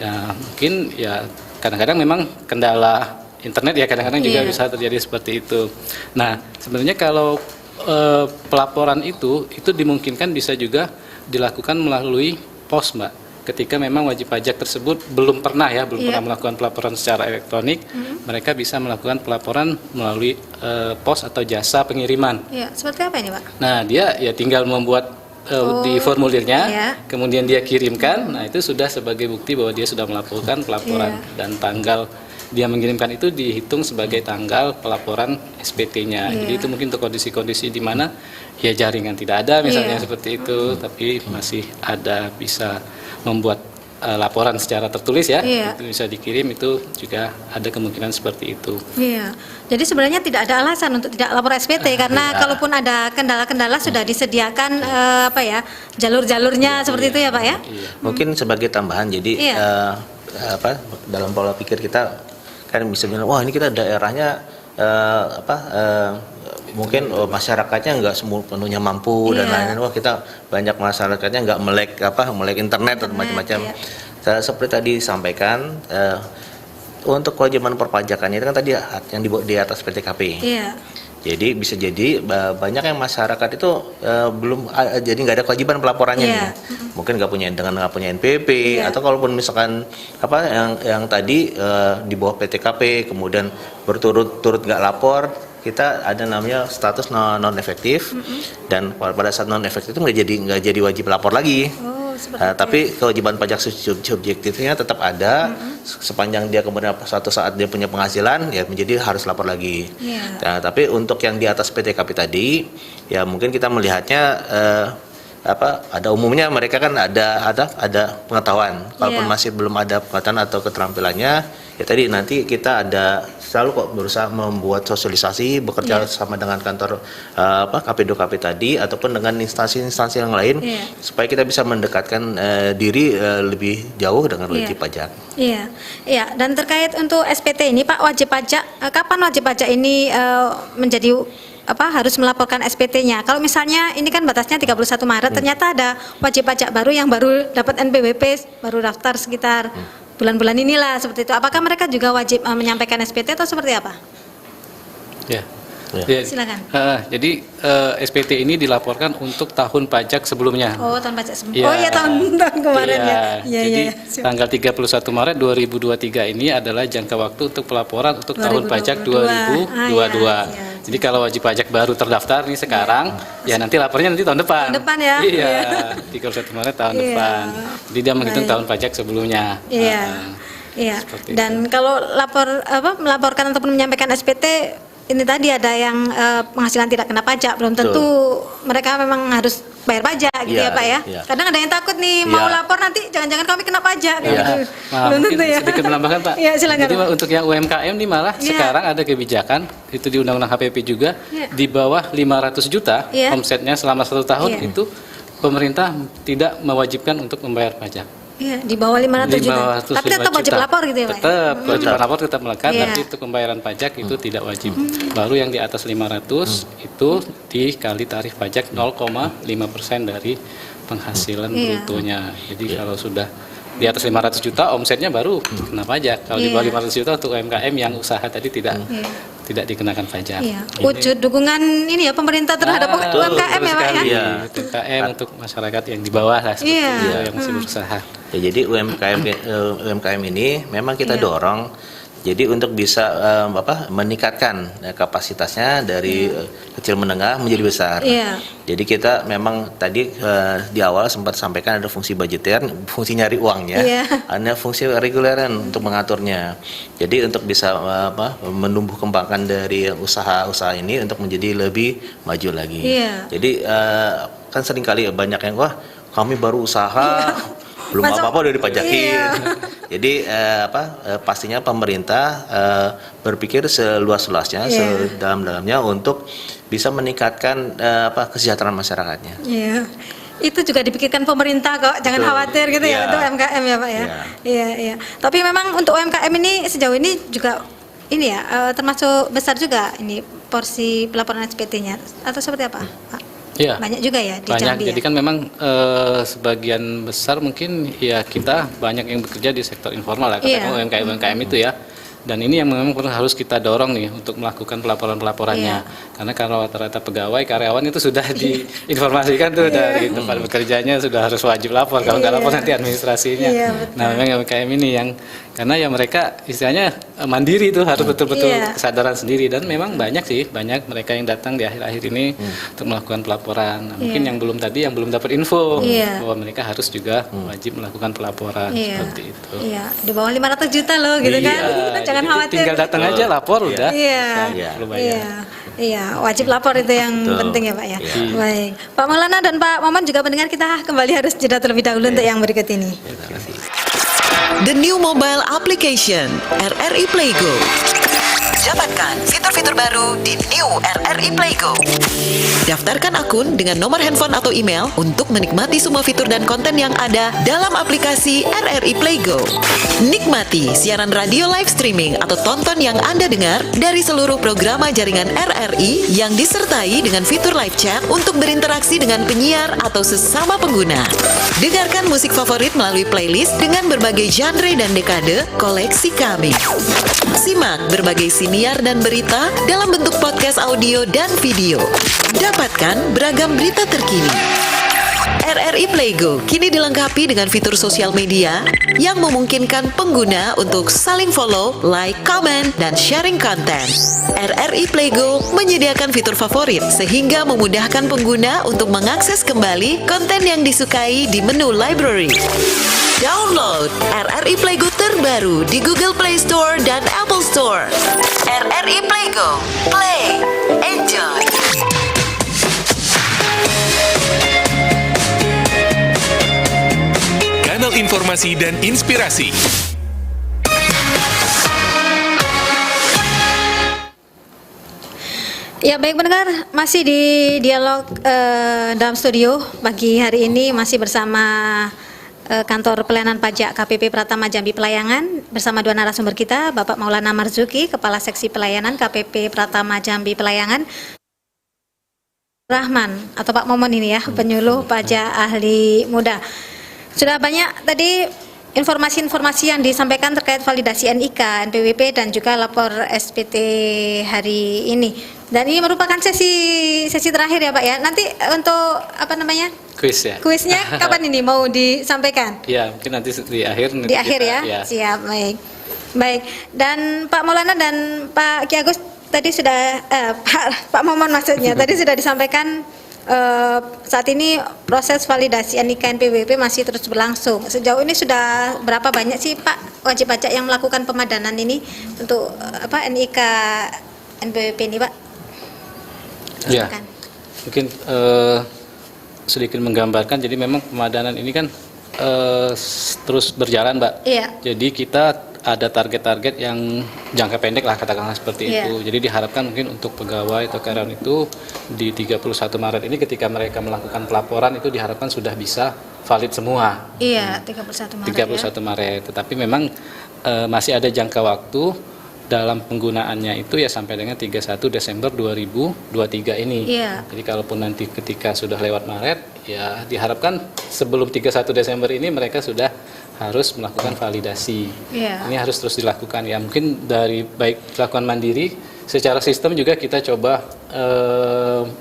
Ya mungkin ya kadang-kadang memang kendala internet ya kadang-kadang juga bisa terjadi seperti itu. Nah sebenarnya kalau pelaporan itu dimungkinkan bisa juga dilakukan melalui pos Mbak. Ketika memang wajib pajak tersebut belum pernah melakukan pelaporan secara elektronik, mereka bisa melakukan pelaporan melalui pos atau jasa pengiriman. Seperti apa ini Pak? Nah dia ya tinggal membuat di formulirnya, kemudian dia kirimkan. Nah itu sudah sebagai bukti bahwa dia sudah melaporkan pelaporan dan tanggal dia mengirimkan itu dihitung sebagai tanggal pelaporan SPT-nya. Jadi itu mungkin untuk kondisi-kondisi di mana ya jaringan tidak ada misalnya seperti itu, tapi masih ada bisa membuat laporan secara tertulis ya, Iya. itu bisa dikirim, itu juga ada kemungkinan seperti itu. Iya. Jadi sebenarnya tidak ada alasan untuk tidak lapor SPT karena kalaupun ada kendala-kendala sudah disediakan apa ya jalur-jalurnya seperti itu ya Pak ya. Iya. Mungkin sebagai tambahan, jadi Iya. dalam pola pikir kita kan bisa bilang, wah ini kita daerahnya mungkin masyarakatnya nggak sepenuhnya mampu dan Iya. lain-lain. Wah kita banyak masyarakatnya nggak melek internet atau macam-macam. Seperti tadi disampaikan, untuk kewajiban perpajakan itu kan tadi yang di atas PTKP. Iya. Jadi bisa jadi banyak yang masyarakat itu belum jadi nggak ada kewajiban pelaporannya Iya. nih. Mungkin nggak punya NPP atau kalaupun misalkan yang tadi di bawah PTKP kemudian berturut-turut nggak lapor, kita ada namanya status non efektif dan pada saat non efektif itu nggak jadi wajib lapor lagi. Tapi kewajiban pajak subjektifnya tetap ada sepanjang dia kemudian suatu saat dia punya penghasilan ya menjadi harus lapor lagi. Nah, tapi untuk yang di atas PTKP tadi ya mungkin kita melihatnya ada umumnya mereka kan ada pengetahuan. Kalaupun masih belum ada pengetahuan atau keterampilannya ya tadi nanti kita ada selalu kok berusaha membuat sosialisasi bekerja sama dengan kantor KP2KP tadi ataupun dengan instansi-instansi yang lain supaya kita bisa mendekatkan diri lebih jauh dengan wajib pajak. Iya, iya. Dan terkait untuk SPT ini Pak, wajib pajak kapan wajib pajak ini menjadi harus melaporkan SPT-nya. Kalau misalnya ini kan batasnya 31 Maret, ternyata ada wajib pajak baru yang baru dapat NPWP, baru daftar sekitar bulan-bulan inilah seperti itu. Apakah mereka juga wajib menyampaikan SPT atau seperti apa? Ya. Ya. Silakan. Jadi SPT ini dilaporkan untuk tahun pajak sebelumnya. Oh, tahun pajak sebelum. Ya. Oh iya, tahun kemarin ya. Iya, Jadi iya. tanggal 31 Maret 2023 ini adalah jangka waktu untuk pelaporan untuk tahun pajak 2022. Iya. Jadi kalau wajib pajak baru terdaftar nih sekarang, ya nanti lapornya nanti tahun depan. Tahun depan ya? Iya, Iya. 31 Maret tahun Iya. depan. Jadi dia menghitung Baik. tahun pajak sebelumnya. Iya. Iya. Seperti Dan kalau melaporkan ataupun menyampaikan SPT ini tadi ada yang penghasilan tidak kena pajak, belum tentu mereka memang harus bayar pajak gitu Iya, ya Pak ya. iya. Kadang ada yang takut nih mau Iya. lapor nanti jangan-jangan kami kena pajak Iya. gitu. Maaf, Belum mungkin tentu ya. sedikit menambahkan Pak. Iya, silakan. Jadi untuk yang UMKM nih malah Iya. sekarang ada kebijakan itu di Undang-Undang HPP juga Iya. di bawah 500 juta Iya. omsetnya selama 1 tahun Iya. itu pemerintah tidak mewajibkan untuk membayar pajak. Iya, di bawah 500 Di juta. bawah Tapi tetap 5 wajib juta. lapor gitu ya Pak. Tetap wajib lapor tetap melekat, Iya. tapi untuk pembayaran pajak itu tidak wajib. Baru yang di atas 500 itu dikali tarif pajak 0,5% dari penghasilan Iya. brutonya. Jadi kalau sudah di atas 500 juta omsetnya baru kena pajak. Kalau di bawah Iya. 500 juta untuk UMKM yang usaha tadi tidak dikenakan pajak. Iya. Wujud dukungan ini ya pemerintah terhadap UMKM ya betul Pak ya. sekali. Iya. UMKM untuk masyarakat yang di bawah lah seperti Iya. itu yang masih berusaha. Ya, jadi UMKM ini memang kita Iya. dorong jadi untuk bisa meningkatkan kapasitasnya dari kecil menengah menjadi besar. Iya. Jadi kita memang tadi di awal sempat sampaikan ada fungsi budgeter, fungsi nyari uangnya, Iya. ada fungsi reguleran untuk mengaturnya. Jadi untuk bisa menumbuh kembangkan dari usaha-usaha ini untuk menjadi lebih maju lagi. Iya. Jadi kan seringkali banyak yang wah kami baru usaha belum Masuk- apa-apa udah dipajakin. Iya. Jadi pastinya pemerintah berpikir seluas-luasnya, Iya. sedalam-dalamnya untuk bisa meningkatkan kesejahteraan masyarakatnya. Iya. Itu juga dipikirkan pemerintah kok, jangan Betul. khawatir gitu ya Iya. untuk UMKM ya Pak ya. Iya. Iya, iya. Tapi memang untuk UMKM ini sejauh ini juga ini ya termasuk besar juga ini porsi pelaporan SPT-nya atau seperti apa, Pak? Iya. Banyak juga ya di Banyak, Jambi jadi ya? kan memang sebagian besar mungkin ya kita banyak yang bekerja di sektor informal ya, Iya. katakan UMKM itu ya. Dan ini yang memang harus kita dorong nih untuk melakukan pelaporan-pelaporannya. Iya. Karena kalau rata-rata pegawai, karyawan itu sudah diinformasikan tuh dari tempat bekerjanya sudah harus wajib lapor. Kalau nggak Iya. lapor nanti administrasinya. Iya, betul. Nah memang UMKM ini yang karena ya mereka istilahnya mandiri tuh harus betul-betul Iya. kesadaran sendiri dan memang banyak mereka yang datang di akhir-akhir ini untuk melakukan pelaporan. Nah, mungkin Iya. yang belum dapat info Iya. bahwa mereka harus juga wajib melakukan pelaporan Iya. seperti itu. Iya, di bawah 500 juta loh gitu kan. Iya, Jangan jadi khawatir. tinggal datang aja lapor udah. Iya. Iya. Perlu bayar. Iya. Iya, wajib lapor itu yang Betul. penting ya Pak ya. Iya. Baik. Pak Maulana dan Pak Maman juga mendengar kita kembali harus jeda terlebih dahulu untuk yang berikut ini. Terima kasih. The new mobile application RRI Playgo. Dapatkan fitur-fitur baru di New RRI Playgo. Daftarkan akun dengan nomor handphone atau email untuk menikmati semua fitur dan konten yang ada dalam aplikasi RRI Playgo. Nikmati siaran radio live streaming atau tonton yang Anda dengar dari seluruh program jaringan RRI yang disertai dengan fitur live chat untuk berinteraksi dengan penyiar atau sesama pengguna. Dengarkan musik favorit melalui playlist dengan berbagai genre dan dekade koleksi kami. Simak berbagai siniar dan berita dalam bentuk podcast audio dan video. Dapatkan beragam berita terkini. RRI Playgo kini dilengkapi dengan fitur sosial media yang memungkinkan pengguna untuk saling follow, like, comment, dan sharing konten. RRI Playgo menyediakan fitur favorit sehingga memudahkan pengguna untuk mengakses kembali konten yang disukai di menu library. Download RRI Playgo terbaru di Google Play Store dan Apple Store. RRI Playgo, play, enjoy. Kanal informasi dan inspirasi. Ya baik pendengar, masih di dialog dalam studio pagi hari ini masih bersama Kantor Pelayanan Pajak KPP Pratama Jambi Pelayangan bersama dua narasumber kita, Bapak Maulana Marzuki, Kepala Seksi Pelayanan KPP Pratama Jambi Pelayangan, Rahman atau Pak Momon ini ya, penyuluh pajak ahli muda. Sudah banyak tadi informasi-informasi yang disampaikan terkait validasi NIK, NPWP dan juga lapor SPT hari ini. Dan ini merupakan sesi terakhir ya Pak ya. Nanti untuk apa namanya? Kuis ya. Kuisnya kapan ini mau disampaikan? Ya, mungkin nanti di akhir. Di akhir ya? Siap, baik. Baik. Dan Pak Maulana dan Pak Ki Agus tadi sudah Pak Momon maksudnya tadi sudah disampaikan saat ini proses validasi NIK NPWP masih terus berlangsung. Sejauh ini sudah berapa banyak sih Pak wajib pajak yang melakukan pemadanan ini untuk NIK NPWP ini Pak? Ya, mungkin sedikit menggambarkan. Jadi memang pemadanan ini kan terus berjalan, Mbak. Iya. Jadi kita ada target-target yang jangka pendek lah katakanlah seperti itu. Jadi diharapkan mungkin untuk pegawai atau karyawan itu di 31 Maret ini ketika mereka melakukan pelaporan itu diharapkan sudah bisa valid semua. Iya, 31 Maret. 31 Maret. Tetapi memang masih ada jangka waktu dalam penggunaannya itu ya sampai dengan 31 Desember 2023 ini. Iya. Jadi kalaupun nanti ketika sudah lewat Maret ya diharapkan sebelum 31 Desember ini mereka sudah harus melakukan validasi. Ini harus terus dilakukan ya, mungkin dari baik dilakukan mandiri secara sistem juga kita coba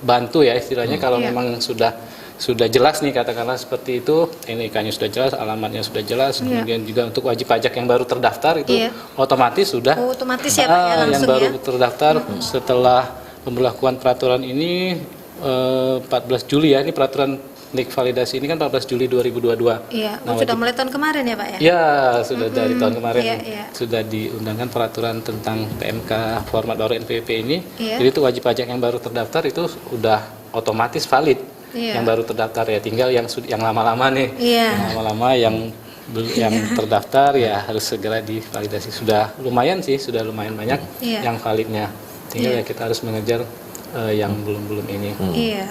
bantu ya istilahnya kalau memang sudah jelas nih katakanlah seperti itu, NIK-nya sudah jelas, alamatnya sudah jelas, kemudian juga untuk wajib pajak yang baru terdaftar itu otomatis sudah otomatis ya Pak ya, langsung yang baru terdaftar setelah pemberlakuan peraturan ini 14 Juli ya, ini peraturan NIK validasi ini kan 14 Juli 2022. Iya, sudah mulai tahun kemarin ya Pak ya? Ya, sudah dari tahun kemarin sudah Iya. diundangkan peraturan tentang PMK format baru NPWP ini. Iya. Jadi itu wajib pajak yang baru terdaftar itu sudah otomatis valid. Iya. Yang baru terdaftar ya, tinggal yang lama-lama nih. Iya. Yang lama-lama yang terdaftar ya harus segera divalidasi. Sudah lumayan sih, sudah lumayan banyak yang validnya. Tinggal ya kita harus mengejar yang belum ini. Iya.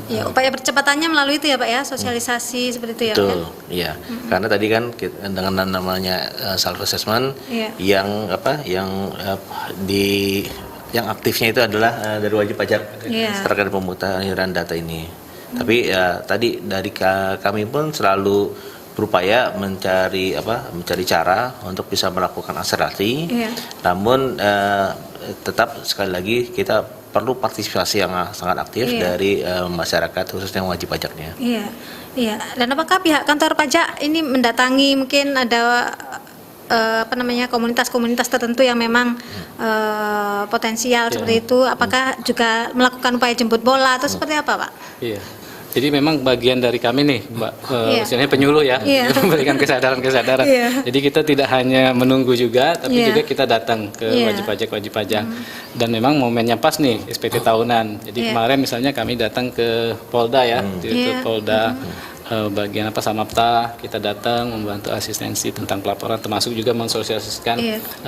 Ya, upaya percepatannya melalui itu ya Pak ya, sosialisasi seperti itu ya. Betul, iya. Karena tadi kan dengan namanya self assessment yang aktifnya itu adalah dari wajib pajak terkait pemutakhiran data ini. Tapi ya tadi dari kami pun selalu berupaya mencari cara untuk bisa melakukan akselerasi. Namun tetap sekali lagi kita perlu partisipasi yang sangat aktif dari masyarakat khususnya wajib pajaknya. Iya, iya. Dan apakah pihak kantor pajak ini mendatangi mungkin ada komunitas-komunitas tertentu yang memang potensial seperti itu? Apakah juga melakukan upaya jemput bola atau seperti apa Pak? Iya. Jadi memang bagian dari kami nih, Mbak, istilahnya penyuluh ya, memberikan kesadaran-kesadaran. Jadi kita tidak hanya menunggu juga, tapi juga kita datang ke wajib pajak. Dan memang momennya pas nih, SPT tahunan. Jadi kemarin misalnya kami datang ke Polda ya, di Polda bagian Samapta, kita datang membantu asistensi tentang pelaporan, termasuk juga mensosialisasikan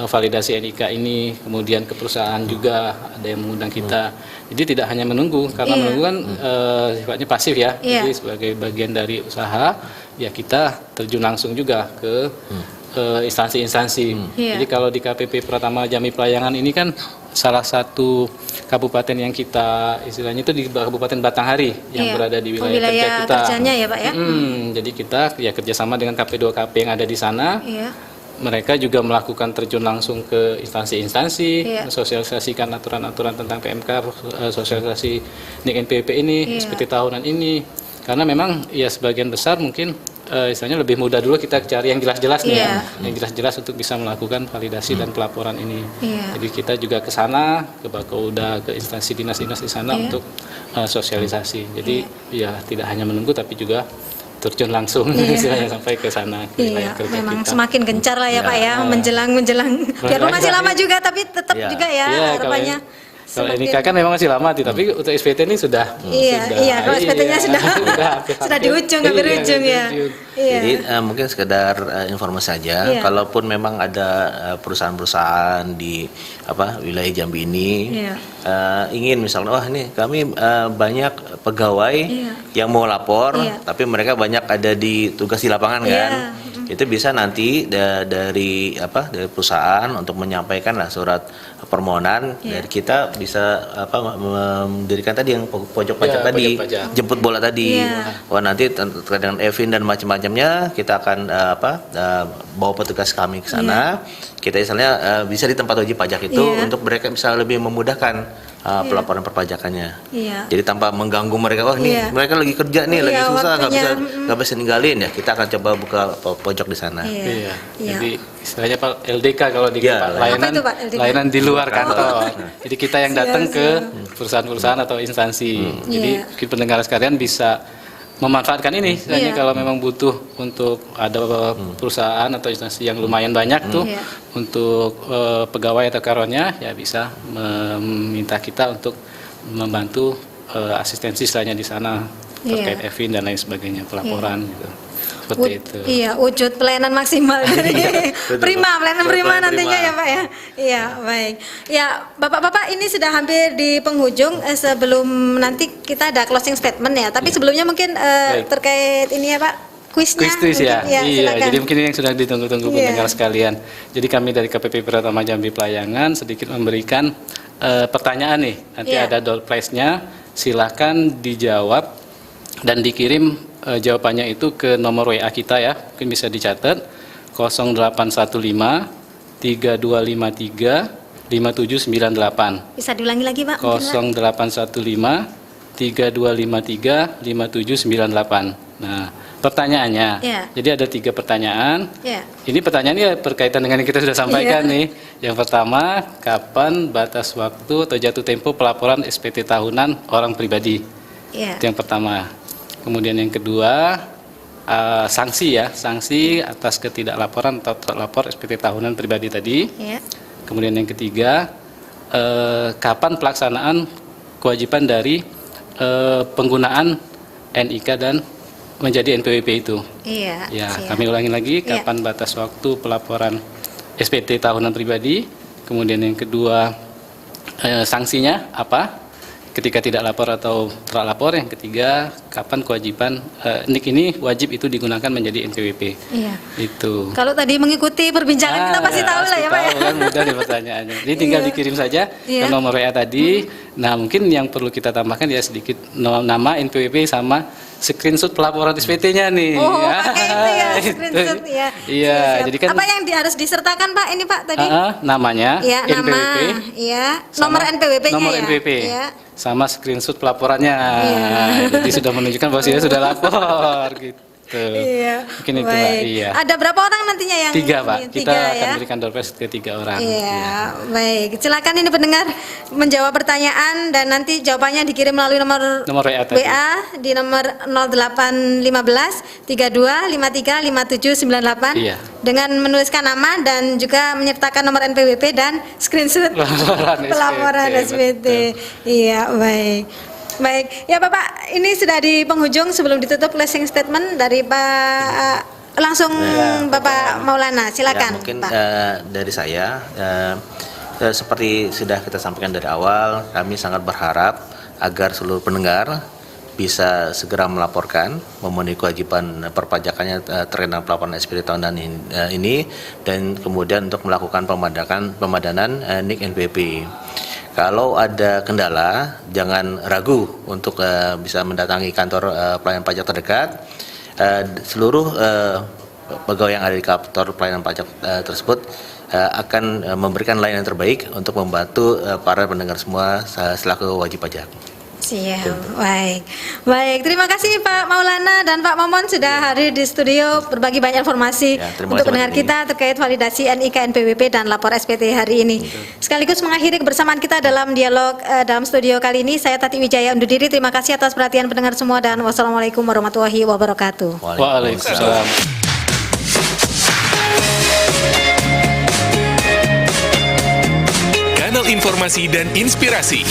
validasi NIK ini, kemudian ke perusahaan juga ada yang mengundang kita. Jadi tidak hanya menunggu, karena menunggu kan sifatnya pasif ya. Jadi sebagai bagian dari usaha, ya kita terjun langsung juga ke instansi-instansi. Jadi kalau di KPP Pratama Jambi Pelayangan ini kan salah satu kabupaten yang kita istilahnya itu di Kabupaten Batanghari yang berada di wilayah kerja kita. Kerjanya ya Pak ya. Jadi kita ya kerjasama dengan KP2KP yang ada di sana. Mereka juga melakukan terjun langsung ke instansi-instansi, mensosialisasikan aturan-aturan tentang PMK, sosialisasi NIK NPWP ini, SPT tahunan ini. Karena memang ya sebagian besar mungkin istilahnya lebih mudah dulu kita cari yang jelas-jelas nih ya, yang jelas-jelas untuk bisa melakukan validasi dan pelaporan ini. Jadi kita juga ke sana, ke Bakauda, ke instansi dinas-dinas di sana untuk sosialisasi. Jadi ya tidak hanya menunggu tapi juga terjun langsung istilahnya sampai ke sana ke wilayah kerja memang kita. Semakin gencar lah ya Pak ya, menjelang biarpun masih lama juga tapi tetap juga ya rupanya. Kalau NIK kan memang masih lama, tapi untuk SPT ini sudah. Kalau SPT-nya sudah di ujung, hampir ujung ya. Jadi mungkin sekedar informasi saja, kalaupun memang ada perusahaan-perusahaan di wilayah Jambi ini ingin misalnya, wah ini kami banyak pegawai yang mau lapor, tapi mereka banyak ada di tugas di lapangan kan. Itu bisa nanti dari perusahaan untuk menyampaikan lah surat permohonan dari kita bisa mendirikan tadi yang pojok pajak tadi, jemput bola tadi. Wah nanti terkait dengan Evin dan macam-macamnya kita akan bawa petugas kami ke sana. Kita misalnya bisa di tempat wajib pajak itu untuk mereka bisa lebih memudahkan pelaporan perpajakannya. Jadi tanpa mengganggu mereka, wah nih mereka lagi kerja nih, lagi susah, nggak bisa ninggalin ya. Kita akan coba buka pojok di sana. Jadi istilahnya Pak LDK kalau di layanan di luar kantor. Jadi kita yang datang ke perusahaan-perusahaan atau instansi. Jadi pendengar sekalian bisa memanfaatkan ini, istilahnya kalau memang butuh untuk ada perusahaan atau instansi yang lumayan banyak tuh untuk pegawai atau karyawannya, ya bisa meminta kita untuk membantu asistensi istilahnya di sana terkait Evin dan lain sebagainya, pelaporan gitu. Seperti itu. Wujud pelayanan maksimal dari pelayanan prima nantinya ya Pak ya. Iya, baik. Ya, Bapak-bapak ini sudah hampir di penghujung, sebelum nanti kita ada closing statement ya. Tapi sebelumnya mungkin terkait ini ya Pak, kuisnya. Kuis ya. Jadi mungkin ini yang sudah ditunggu-tunggu pendengar sekalian. Jadi kami dari KPP Pratama Jambi Pelayangan sedikit memberikan pertanyaan nih. Nanti ada door prize-nya. Silakan dijawab dan dikirim jawabannya itu ke nomor WA kita ya, mungkin bisa dicatat 0815 3253 5798. Bisa diulangi lagi Pak? 0815 3253 5798. Nah, pertanyaannya, jadi ada 3 pertanyaan. Ini pertanyaannya berkaitan dengan yang kita sudah sampaikan nih. Yang pertama, kapan batas waktu atau jatuh tempo pelaporan SPT tahunan orang pribadi? Itu yang pertama. Kemudian yang kedua, sanksi atas ketidaklaporan atau terlapor SPT tahunan pribadi tadi. Kemudian yang ketiga, kapan pelaksanaan kewajiban dari penggunaan NIK dan menjadi NPWP itu. Kami ulangi lagi, kapan batas waktu pelaporan SPT tahunan pribadi. Kemudian yang kedua, sanksinya apa ketika tidak lapor atau terlapor. Yang ketiga, kapan kewajiban NIK ini wajib itu digunakan menjadi NPWP. Itu. Kalau tadi mengikuti perbincangan kita pasti tahu lah ya Pak ya. Kan mudah nih pertanyaannya. Jadi tinggal dikirim saja ke nomor WA tadi. Nah, mungkin yang perlu kita tambahkan ya sedikit nama NPWP sama screenshot pelaporan SPT-nya nih. Pakai itu ya, screenshot ya. Iya, jadi kan apa yang harus disertakan Pak ini Pak tadi? Namanya, NPWP. Nomor NPWP-nya Nomor NPWP. Sama screenshot pelaporannya. Jadi sudah menunjukkan bahwa dia sudah lapor gitu. Mungkin itu Pak. Ada berapa orang nantinya yang 3 Pak. Kita akan berikan door prize ke 3 orang. Baik. Silakan ini pendengar menjawab pertanyaan dan nanti jawabannya dikirim melalui nomor WA di nomor 0815 32 53 5798 dengan menuliskan nama dan juga menyertakan nomor NPWP dan screenshot pelaporan SPT. Baik. Baik, ya Bapak, ini sudah di penghujung. Sebelum ditutup closing statement dari Pak langsung Bapak Maulana, silakan. Ya, mungkin Pak. dari saya seperti sudah kita sampaikan dari awal, kami sangat berharap agar seluruh pendengar bisa segera melaporkan, memenuhi kewajiban perpajakannya terkait dengan pelaporan SPT tahunan ini, dan kemudian untuk melakukan pemadanan NIK NPWP. Kalau ada kendala, jangan ragu untuk bisa mendatangi kantor pelayanan pajak terdekat. Seluruh pegawai yang ada di kantor pelayanan pajak tersebut akan memberikan layanan terbaik untuk membantu para pendengar semua selaku wajib pajak. Siap, baik. Terima kasih Pak Maulana dan Pak Momon sudah hadir di studio berbagi banyak informasi untuk pendengar kita terkait validasi NIK NPWP dan lapor SPT hari ini. Sekaligus mengakhiri kebersamaan kita dalam dialog dalam studio kali ini. Saya Tati Wijaya undur diri. Terima kasih atas perhatian pendengar semua dan wassalamualaikum warahmatullahi wabarakatuh. Waalaikumsalam. Kanal informasi dan inspirasi